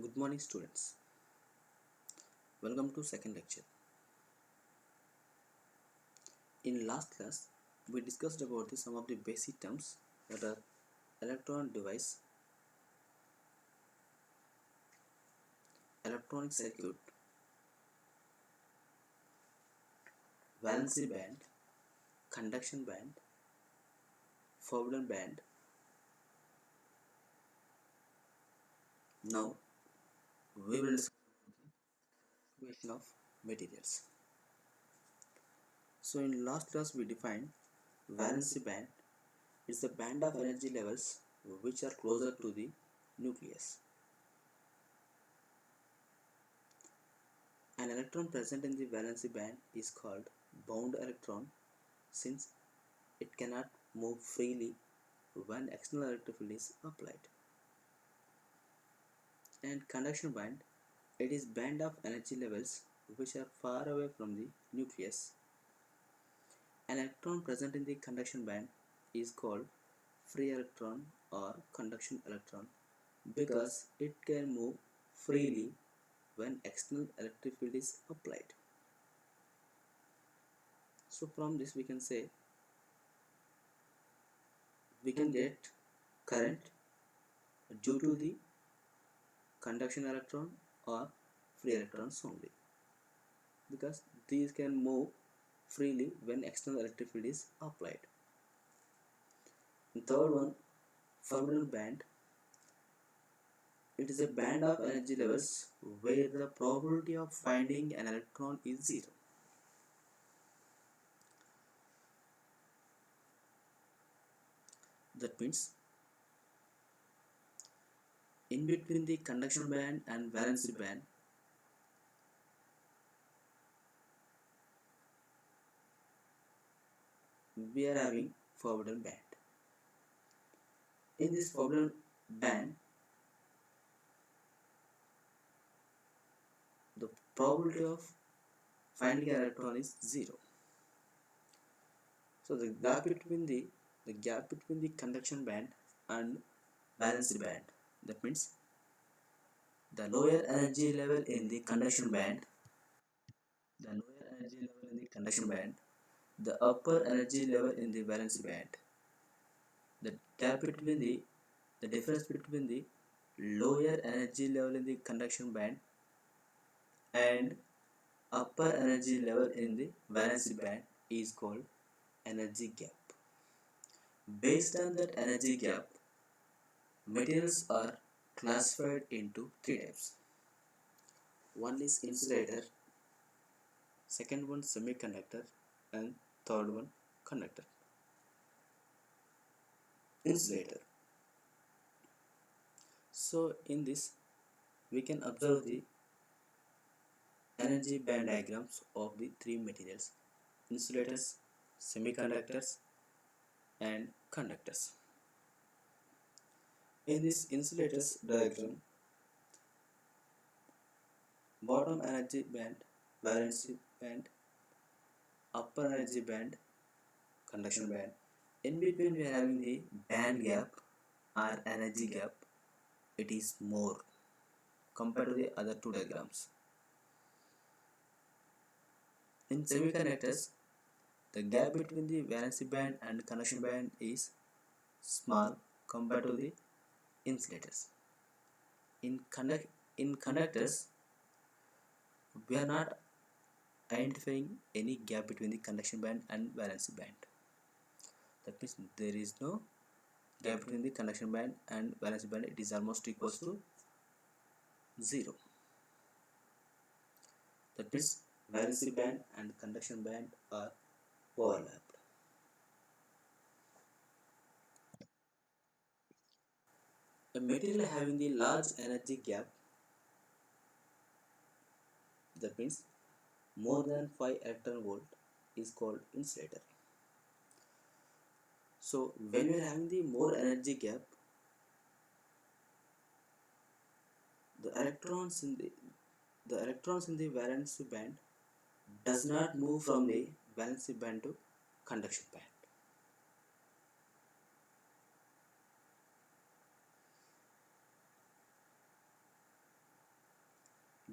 Good morning, students. Welcome to second lecture. In last class, we discussed about some of the basic terms that are electron device, electronic circuit, valency band, conduction band, forbidden band. Now, we will discuss the question of materials. So, in last class, we defined valency band. It's the band of energy levels which are closer to the nucleus. An electron present in the valency band is called bound electron since it cannot move freely when external electric field is applied. And conduction band, it is band of energy levels which are far away from the nucleus. An electron present in the conduction band is called free electron or conduction electron because it can move freely when external electric field is applied. So from this we can say we can get current due to the conduction electron or free electrons only because these can move freely when external electric field is applied. And third one, forbidden band. It is a band of energy levels where the probability of finding an electron is zero. That means in between the conduction band and valency band, we are having forbidden band. In this forbidden band, the probability of finding an electron is zero. So the gap between the conduction band and valency band, that means the lower energy level in the conduction band, the upper energy level in the valency band. The gap between the difference between the lower energy level in the conduction band and upper energy level in the valency band is called energy gap. Based on that energy gap, materials are classified into three types. One is insulator, second one semiconductor, and third one conductor. Insulator. So in this we can observe the energy band diagrams of the three materials: insulators, semiconductors, and conductors. In this insulators diagram, bottom energy band, valency band, upper energy band, conduction band. In between we are having the band gap or energy gap. It is more compared to the other two diagrams. In semiconductors, the gap between the valency band and conduction band is small compared to the insulators. In conductors, we are not identifying any gap between the conduction band and valency band. That means there is no gap between the conduction band and valency band. It is almost equals to zero. That means valency band and conduction band are overlapped. A material having the large energy gap, that means more than 5 electron volt, is called insulator. So when we are having the more energy gap, the electrons in the valency band does not move from the valency band to conduction band.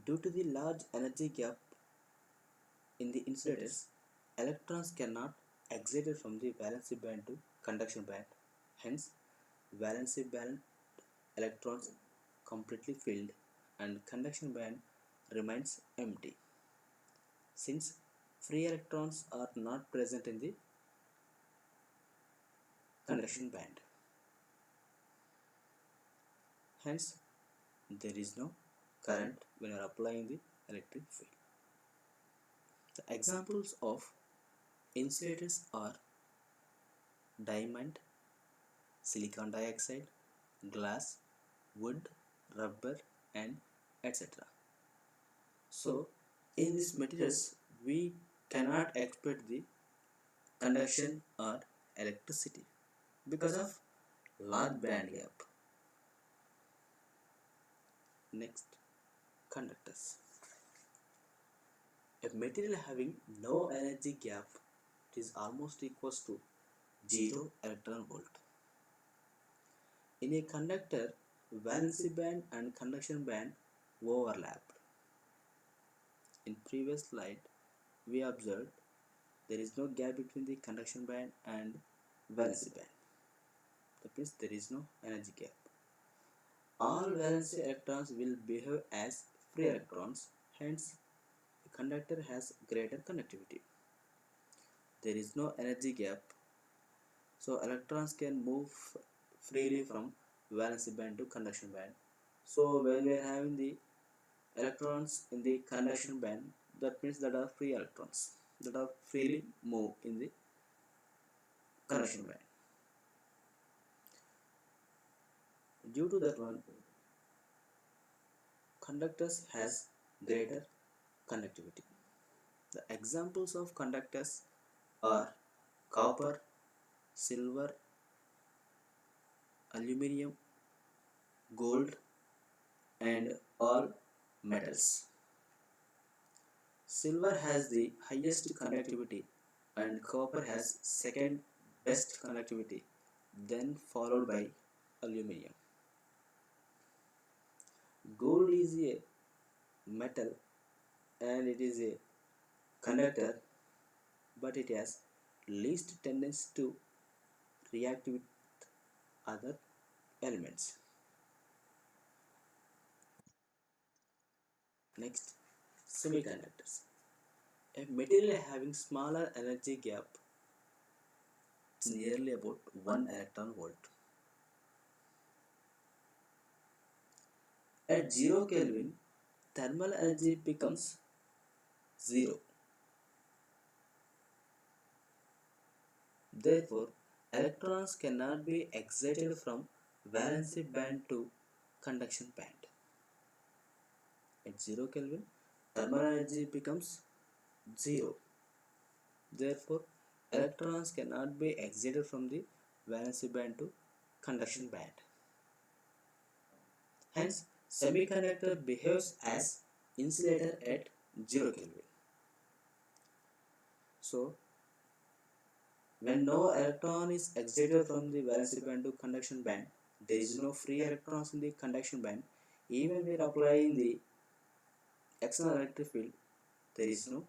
Due to the large energy gap in the insulators, electrons cannot exit from the valence band to conduction band. Hence, valence band electrons completely filled and conduction band remains empty. Since free electrons are not present in the conduction band, hence there is no current when you are applying the electric field. The examples of insulators are diamond, silicon dioxide, glass, wood, rubber, and etc. So, in these materials, we cannot expect the conduction or electricity because of large band gap. Next, conductors. A material having no energy gap is almost equals to 0 electron volt. In a conductor, valency band and conduction band overlap. In previous slide, we observed there is no gap between the conduction band and valency band. That means there is no energy gap. All valency electrons will behave as free electrons, hence the conductor has greater conductivity. There is no energy gap, so electrons can move freely from valency band to conduction band. So when we are having the electrons in the conduction band, that means that are free electrons that are freely move in the conduction band. Due to that one, conductors has greater conductivity. The examples of conductors are copper, silver, aluminium, gold, and all metals. Silver has the highest conductivity and copper has second best conductivity, then followed by aluminium. Gold is a metal and it is a conductor, but it has least tendency to react with other elements. Next, semiconductors. A material having smaller energy gap, it's nearly about 1 electron volt. At 0 Kelvin, thermal energy becomes 0. Therefore, electrons cannot be excited from valency band to conduction band. At 0 Kelvin, thermal energy becomes 0. Therefore, electrons cannot be excited from the valency band to conduction band. Hence, semiconductor behaves as insulator at 0 Kelvin. So, when no electron is excited from the valency band to conduction band, there is no free electrons in the conduction band. Even when applying the external electric field, there is no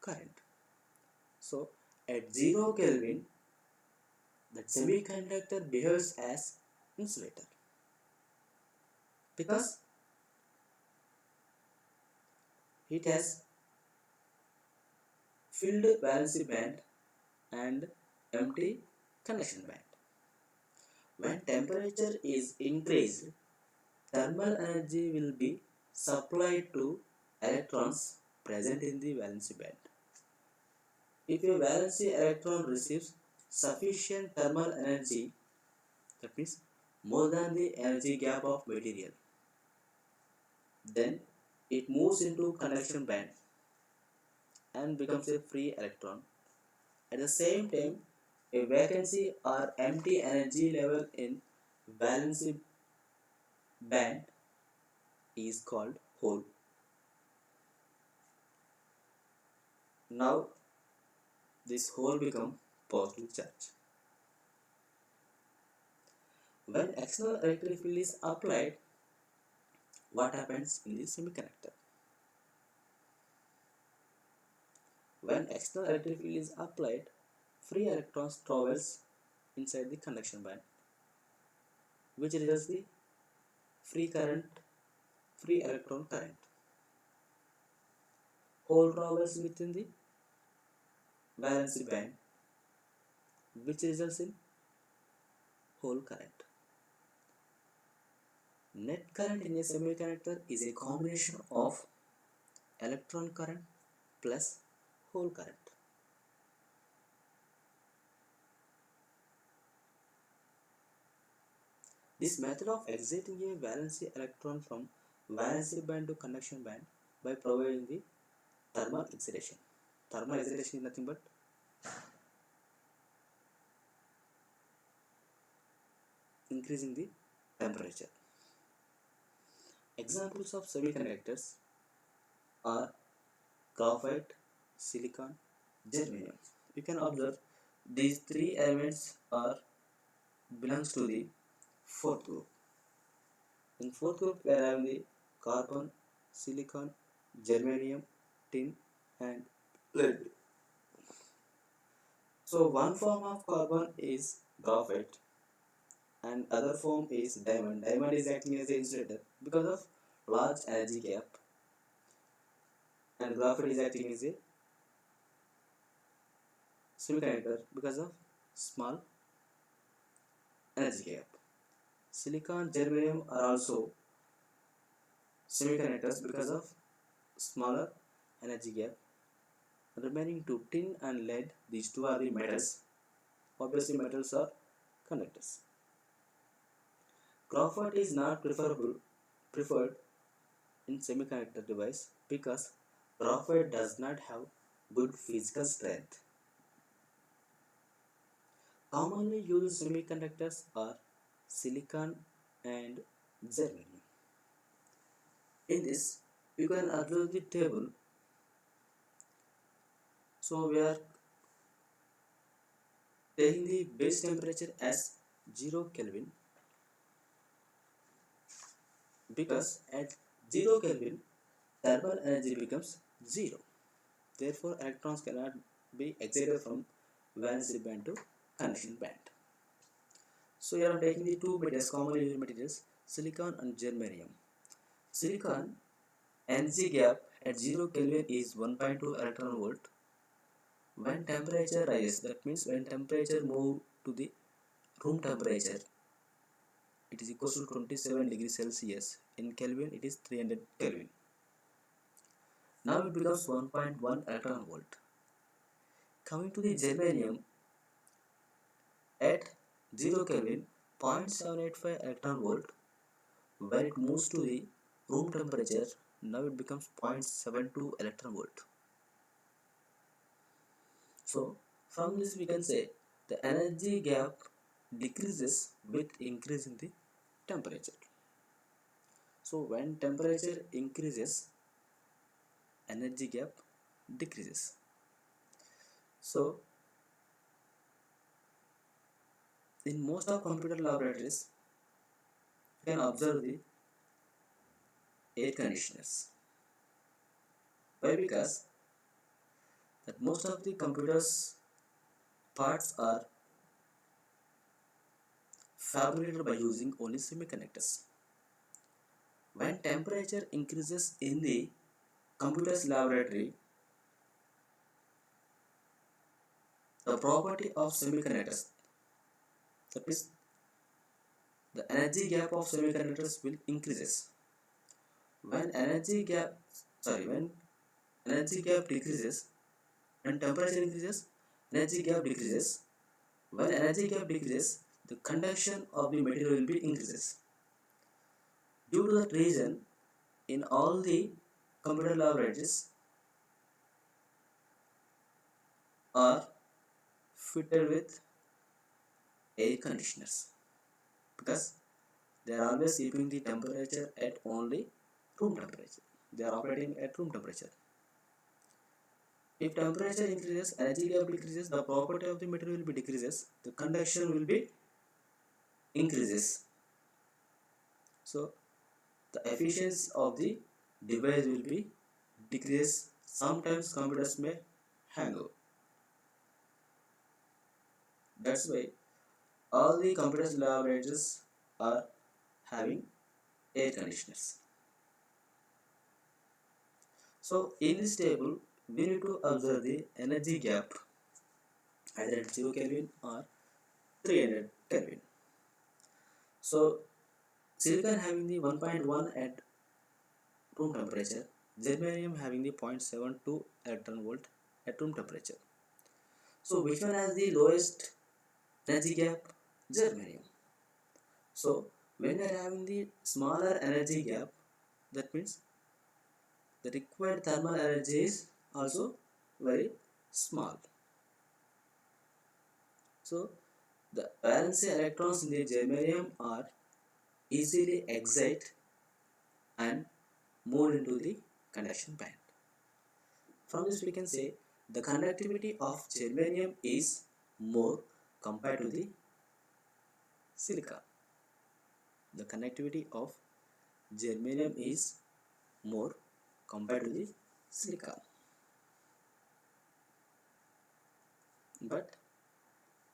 current. So, at 0 Kelvin, the semiconductor behaves as insulator because it has filled valency band and empty conduction band. When temperature is increased, thermal energy will be supplied to electrons present in the valency band. If a valency electron receives sufficient thermal energy, that means more than the energy gap of material, then it moves into conduction band and becomes a free electron. At the same time, a vacancy or empty energy level in valency band is called hole. Now this hole become positive charge. When external electric field is applied, what happens in the semiconductor? When external electric field is applied, free electrons travels inside the conduction band, which results the free current, free electron current. Hole travels within the valency band, which results in hole current. Net current in a semiconductor is a combination of electron current plus hole current. This method of exciting a valency electron from valency band to conduction band by providing the thermal excitation. Thermal excitation is nothing but increasing the temperature. Examples of semiconductors are graphite, silicon, germanium. You can observe these three elements are belongs to the fourth group. In fourth group, we are having the carbon, silicon, germanium, tin, and lead. So one form of carbon is graphite, and other form is diamond. Diamond is acting as an insulator because of large energy gap, and graphite is acting as a semiconductor because of small energy gap. Silicon, germanium are also semiconductors because of smaller energy gap. Remaining two, tin and lead, these two are the metals. Obviously, metals are conductors. Graphite is not preferred in semiconductor device because graphite does not have good physical strength. Commonly used semiconductors are silicon and germanium. In this, you can observe the table. So we are taking the base temperature as 0 Kelvin because at 0 Kelvin thermal energy becomes 0. Therefore, electrons cannot be excited from valency band to conduction band. So here I am taking the two materials, commonly used materials, silicon and germanium. Silicon energy gap at 0 Kelvin is 1.2 electron volt. When temperature rises, that means when temperature move to the room temperature, it is equal to 27 degrees Celsius. In Kelvin, it is 300 Kelvin. Now it becomes 1.1 electron volt. Coming to the germanium, at 0 Kelvin, 0.785 electron volt. When it moves to the room temperature, now it becomes 0.72 electron volt. So, from this we can say the energy gap decreases with increasing the temperature. So, when temperature increases, energy gap decreases. So, in most of computer laboratories, you can observe the air conditioners. Why? Because that most of the computers parts are fabricated by using only semiconductors. When temperature increases in the computer's laboratory, the property of semiconductors, that is, the energy gap of semiconductors will increases. When energy gap, when energy gap decreases, when temperature increases, energy gap decreases. When energy gap decreases, the conduction of the material will be increases. Due to that reason, in all the computer laboratories are fitted with air conditioners because they are always keeping the temperature at only room temperature. They are operating at room temperature. If temperature increases, energy gap decreases, the property of the material will be decreases, the conduction will be increases. So the efficiency of the device will be decreased. Sometimes computers may hangover. That's why all the computer laboratories are having air conditioners. So in this table, we need to observe the energy gap either at 0 Kelvin or 300 Kelvin. So silicon having the 1.1 at room temperature, germanium having the 0.72 electron volt at room temperature. So which one has the lowest energy gap? Germanium. So when we are having the smaller energy gap, that means the required thermal energy is also very small. So the valence electrons in the germanium are easily excite and move into the conduction band. From this we can say the conductivity of germanium is more compared to the silica. The conductivity of germanium is more compared to the silica. But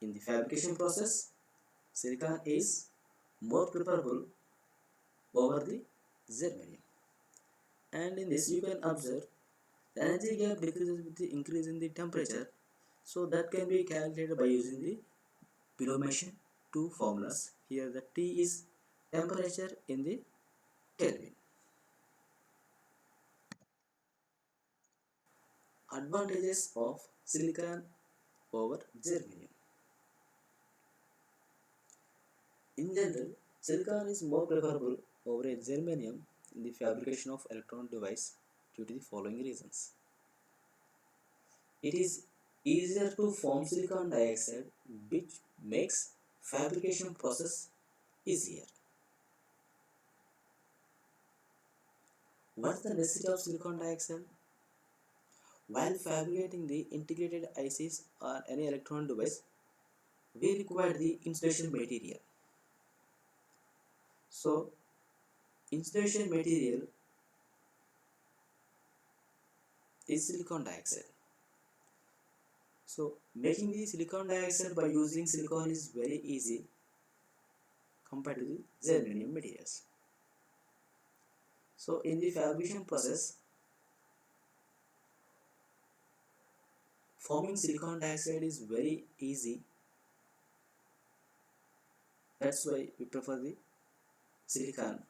in the fabrication process, silicon is more preferable over the germanium. And in this you can observe the energy gap decreases with the increase in the temperature. So that can be calculated by using the below mentioned two formulas. Here the T is temperature in the Kelvin. Advantages of silicon over germanium. In general, silicon is more preferable over a germanium in the fabrication of electronic device due to the following reasons. It is easier to form silicon dioxide, which makes fabrication process easier. What is the necessity of silicon dioxide? While fabricating the integrated ICs or any electronic device, we require the insulation material. So, insulation material is silicon dioxide. So, making the silicon dioxide by using silicon is very easy compared to the germanium materials. So, in the fabrication process, forming silicon dioxide is very easy. That's why we prefer the silicon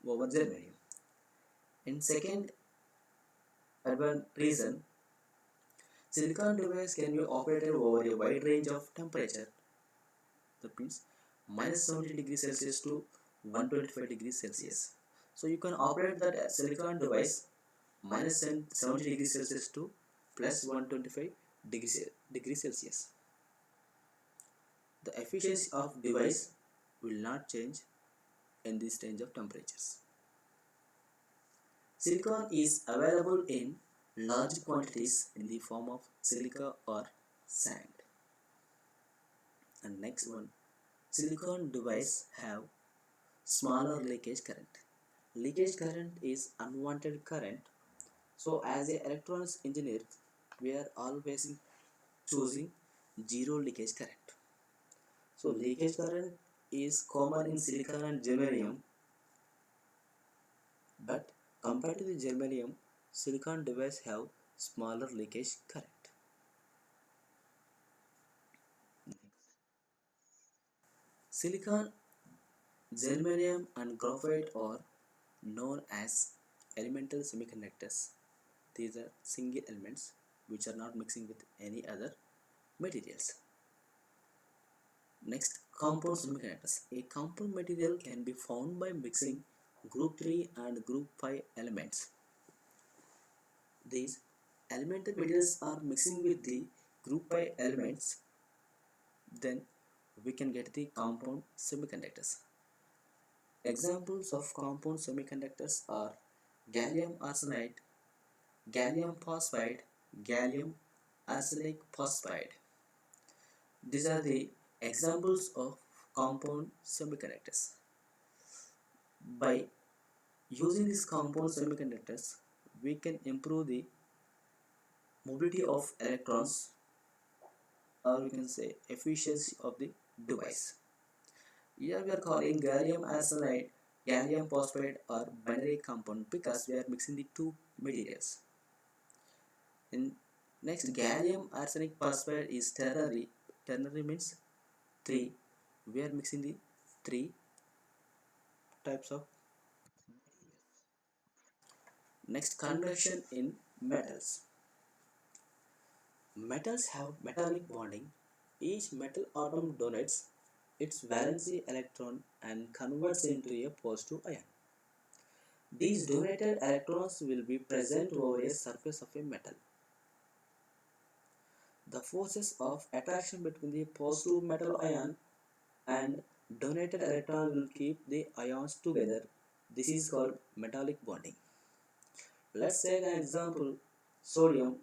over germanium. And second reason, silicon device can be operated over a wide range of temperature. That means minus 70 degrees Celsius to 125 degrees Celsius. So you can operate that silicon device minus 70 degrees Celsius to plus 125 degrees Celsius. The efficiency of device will not change in this range of temperatures. Silicon is available in large quantities in the form of silica or sand. And next one, silicon device have smaller leakage current. Leakage current is unwanted current. So as a electronics engineer, we are always choosing zero leakage current. So leakage current is common in silicon and germanium, but compared to the germanium, silicon device have smaller leakage current. Silicon, germanium and graphite are known as elemental semiconductors. These are single elements which are not mixing with any other materials. Next, compound semiconductors. A compound material can be found by mixing group 3 and group 5 elements. These elemental materials are mixing with the group 5 elements, then we can get the compound semiconductors. Examples of compound semiconductors are gallium arsenide, gallium phosphide, gallium arsenic phosphide. These are the examples of compound semiconductors. By using these compound semiconductors, we can improve the mobility of electrons, or we can say efficiency of the device. Here we are calling gallium arsenide, gallium phosphide or binary compound because we are mixing the two materials. In next, gallium arsenic phosphide is ternary. Ternary means three. We are mixing the three types of. Next, conduction in metals. Metals have metallic bonding. Each metal atom donates its valency electron and converts into a positive ion. These donated electrons will be present over a surface of a metal. The forces of attraction between the positive metal ion and donated electron will keep the ions together. This is called metallic bonding. Let's take an example. Sodium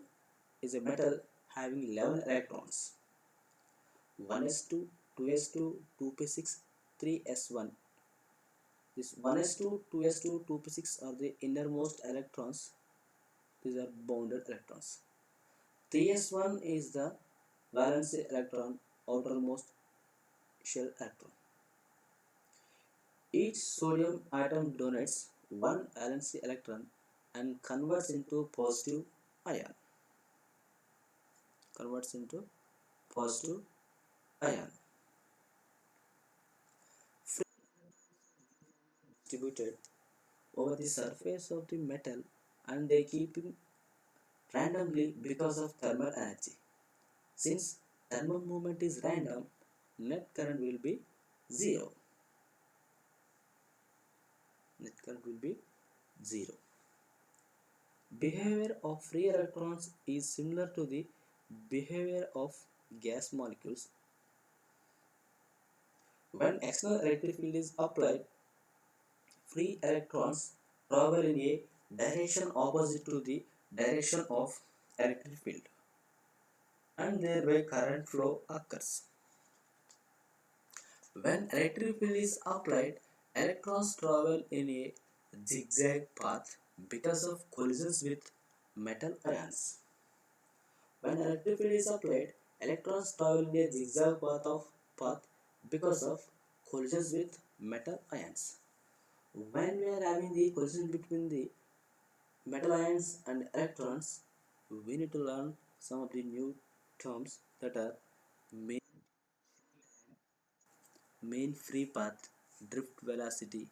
is a metal having 11 electrons. 1s2, 2s2, 2p6, 3s1. This 1s2, 2s2, 2p6 are the innermost electrons. These are bounded electrons. 3s1 is the valence electron, outermost shell electron. Each sodium atom donates one valence electron and converts into positive ion. Converts into positive ion. Distributed over the surface of the metal and they keep it randomly because of thermal energy. Since thermal movement is random, net current will be zero. Net current will be zero. Behavior of free electrons is similar to the behavior of gas molecules. When external electric field is applied, free electrons travel in a direction opposite to the direction of electric field and thereby current flow occurs. When electric field is applied, electrons travel in a zigzag path because of collisions with metal ions. When electric field is applied, electrons travel in a zigzag path because of collisions with metal ions. When we are having the collision between the metal ions and electrons, we need to learn some of the new terms that are main free path, drift velocity,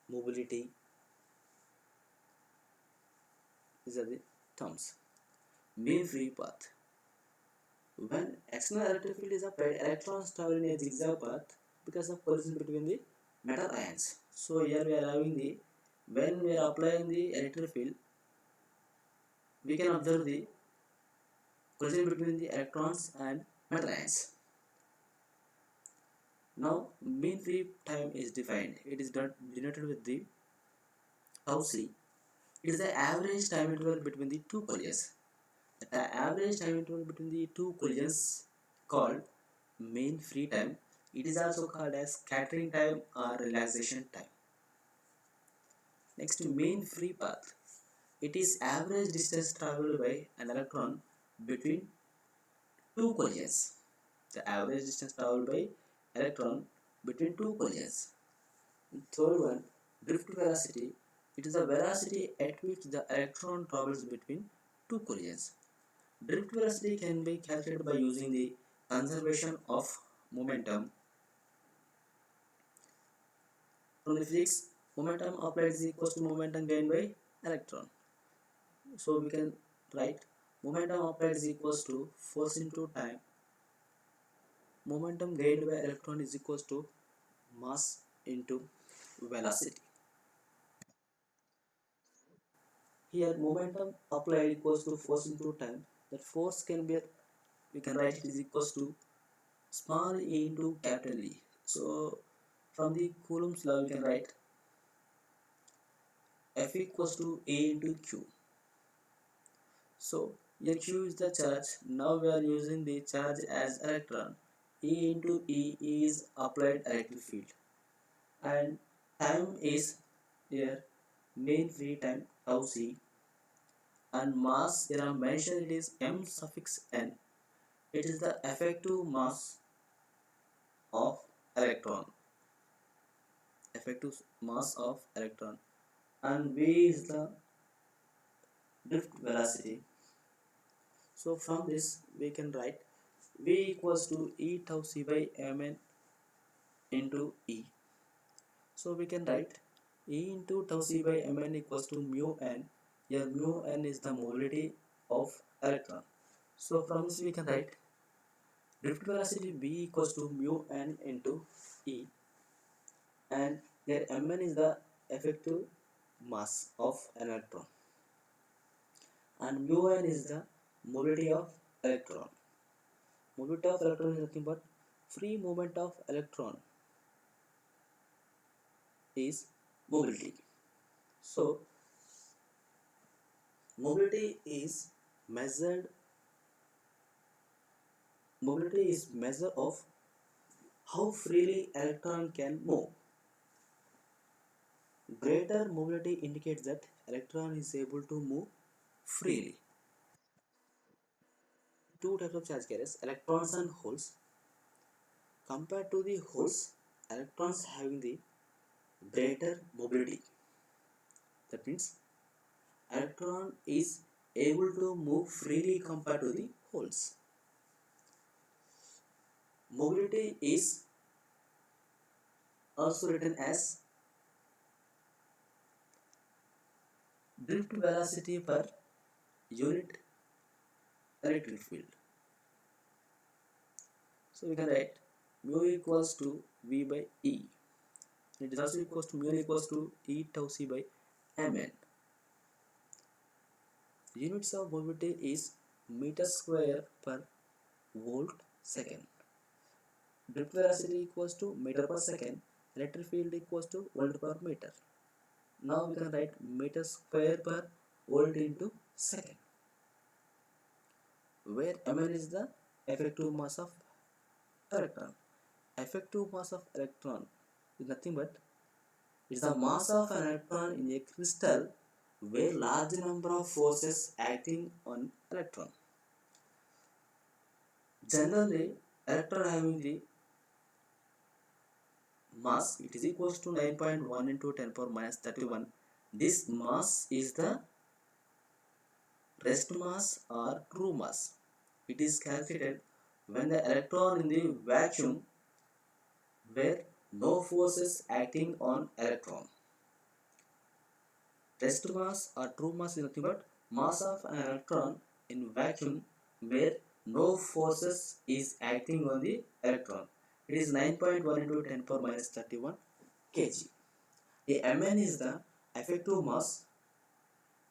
mobility. These are the terms. Main free path. When external electric field is applied, electrons travel in a zigzag path because of collision between the metal ions. So here we are having the when we are applying the electric field, we can observe the collision between the electrons and metal ions. Now mean free time is defined. It is denoted with the tau c. It is the average time interval between the two collisions. The average time interval between the two collisions called mean free time. It is also called as scattering time or relaxation time. Next, mean free path. It is average distance traveled by an electron between two collisions. The average distance traveled by electron between two collisions. Third one, drift velocity. It is the velocity at which the electron travels between two collisions. Drift velocity can be calculated by using the conservation of momentum. From the physics, momentum applied is equals to momentum gained by electron. So we can write momentum applied is equals to force into time. Momentum gained by electron is equals to mass into velocity. Here momentum applied equals to force into time. That force can be, we can write it is equals to small e into capital E. So from the Coulomb's law we can write F equals to A into Q. So here Q is the charge. Now we are using the charge as electron. E into E is applied electric field and time is here mean free time tau c and mass here I mentioned it is m suffix n. It is the effective mass of electron, effective mass of electron, and v is the drift velocity. So from this we can write v equals to e tau c by mn into e. So we can write e into tau c by mn equals to mu n. Here mu n is the mobility of electron. So from this we can write drift velocity v equals to mu n into e, and here mn is the effective mass of an electron and mu n is the mobility of electron. Mobility of electron is nothing but free movement of electron is mobility. So mobility is measured, mobility is measure of how freely electron can move. Greater mobility indicates that electron is able to move freely. Two types of charge carriers, electrons and holes. Compared to the holes, electrons having the greater mobility. That means electron is able to move freely compared to the holes. Mobility is also written as drift velocity per unit electric field. So we can write mu equals to v by e. It is also equals to mu equals to e tau c by mn. Units of mobility is meter square per volt second. Drift velocity equals to meter per second. Electric field equals to volt per meter. Now we can write meter square per volt into second, where mn is the effective mass of electron. Effective mass of electron is nothing but it is the mass of an electron in a crystal where large number of forces acting on electron. Generally, electron having the mass it is equals to 9.1 into 10 power minus 31. This mass is the rest mass or true mass. It is calculated when the electron in the vacuum where no forces acting on electron. Rest mass or true mass is nothing but mass of an electron in vacuum where no forces is acting on the electron. It is 9.1 into 10 power minus 31 kg. The Mn is the effective mass.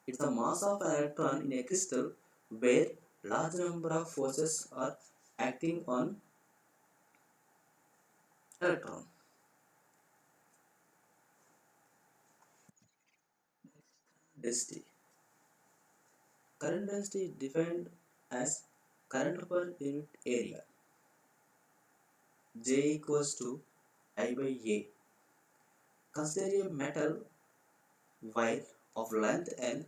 It's the mass of an electron in a crystal where large number of forces are acting on electron. Density. Current density is defined as current per unit area. J equals to I by A. Consider a metal wire of length L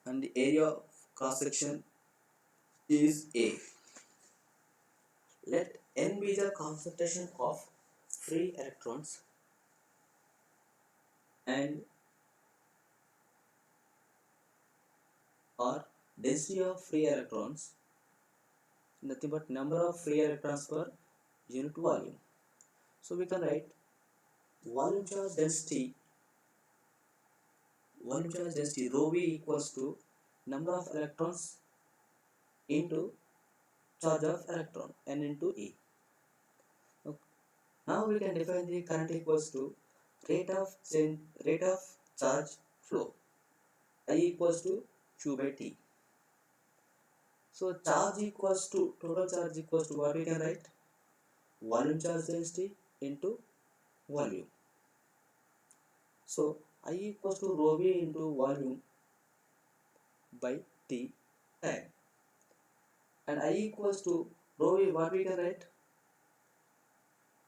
and the area of cross section is A. Let N be the concentration of free electrons and or density of free electrons, nothing but number of free electrons per unit volume. So we can write volume charge density rho v equals to number of electrons into charge of electron n into E. Okay. Now we can define the current equals to rate of charge flow I equals to Q by T. So charge equals to total charge equals to what we can write? Volume charge density into volume. So I equals to rho v into volume by T time. And I equals to rho v, what we can write?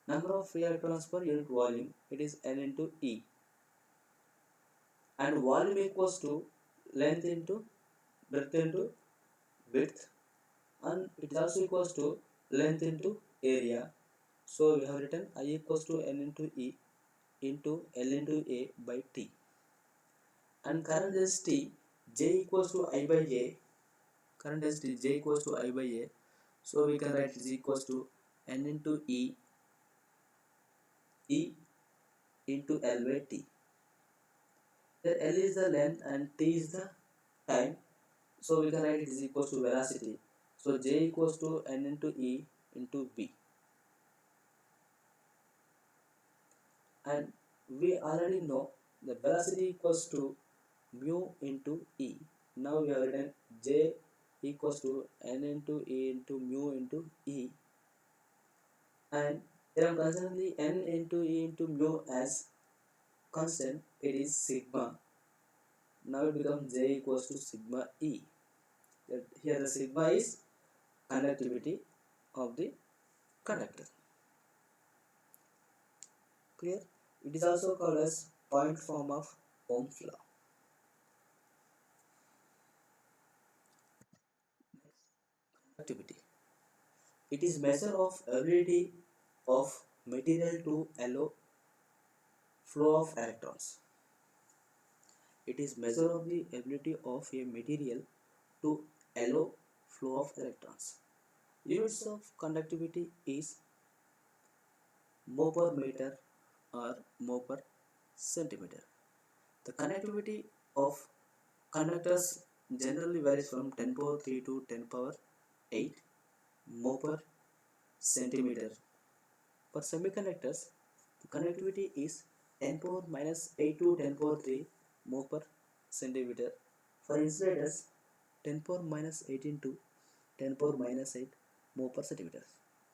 Number of free electrons per unit volume, it is N into E. And volume equals to length into breadth into width, and it is also equals to length into area. So we have written I equals to n into E into L into A by T, and current density J equals to I by A. Current density J equals to I by A. So we can write is equals to n into E into L by T. Here L is the length and T is the time. So we can write it is equals to velocity. So J equals to n into E into B. And we already know the velocity equals to mu into E. Now we have written J equals to n into E into mu into E, and here I am considering the n into E into mu as constant. It is sigma. Now it becomes J equals to sigma E. Here the sigma is conductivity of the conductor. Clear? It is also called as point form of Ohm's law. Conductivity. It is measure of ability of material to allow flow of electrons. It is measure of the ability of a material to allow flow of electrons. Units of conductivity is mho per meter or mho per centimeter. The conductivity of conductors generally varies from 10 power 3 to 10 power 8 mho per centimeter. For semiconductors, the conductivity is 10 power minus 8 to 10 power 3 mho per centimeter. For insulators, 10 power minus 18 to 10 power minus 8 mho per centimeter.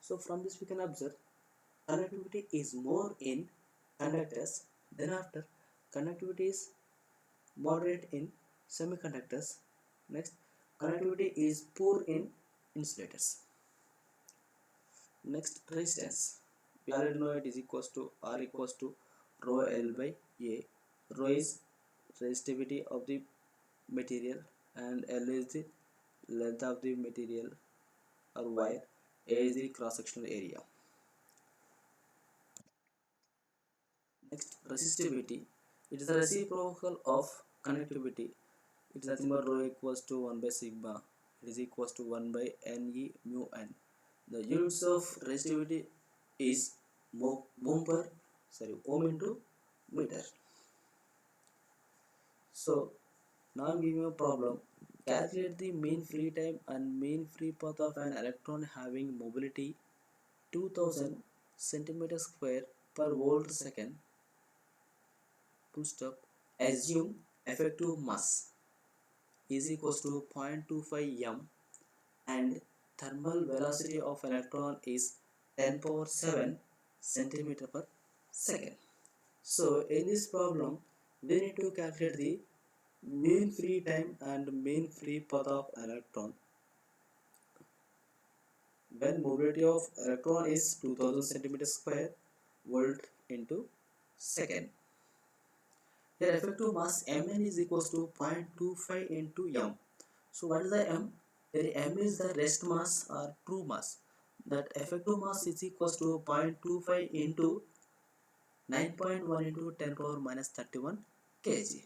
So from this we can observe conductivity is more in conductors, then after conductivity is moderate in semiconductors, next conductivity is poor in insulators. Next, resistance. We already know it is equals to R equals to rho L by A. Rho is resistivity of the material and L is the length of the material or wire. A is the cross sectional area. Next, resistivity. It is the reciprocal of conductivity. It is nothing but rho equals to 1 by sigma. It is equals to 1 by Ne mu n. The units of resistivity is ohm into meter. So now I'm giving you a problem. Calculate the mean free time and mean free path of an electron having mobility 2000 centimeter square per volt second. Full stop. Assume effective mass is equals to 0.25 m and thermal velocity of electron is 10 power 7 centimeter per second. So in this problem we need to calculate the mean free time and mean free path of electron when mobility of electron is 2000 centimeter square volt into second. Here effective mass Mn is equals to 0.25 into m. So what is the m? Here m is the rest mass or true mass. That effective mass is equals to 0.25 into 9.1 into 10 power minus 31 kg.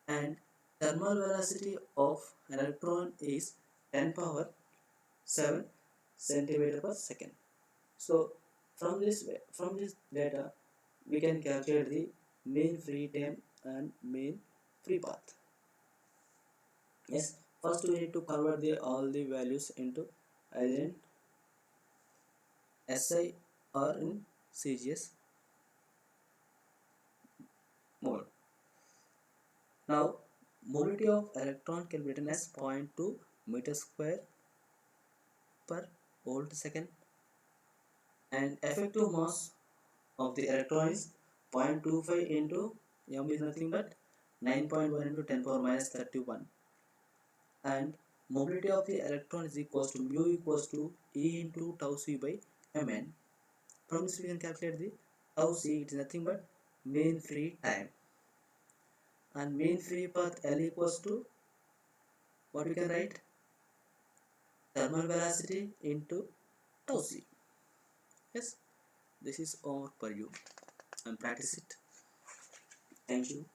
And thermal velocity of an electron is 10 power 7 centimeter per second. So from this data we can calculate the mean free time and mean free path. Yes, first we need to convert all the values into either in SI or in CGS mode. Now mobility of electron can be written as 0.2 meter square per volt second, and effective mass of the electron is 0.25 into m is nothing but 9.1 into 10 power minus 31, and mobility of the electron is equals to mu equals to E into tau c by mn. From this we can calculate the tau c. It is nothing but mean free time, and mean free path L equals to what we can write? Thermal velocity into tau c. Yes, this is all for you and practice it. Thank you.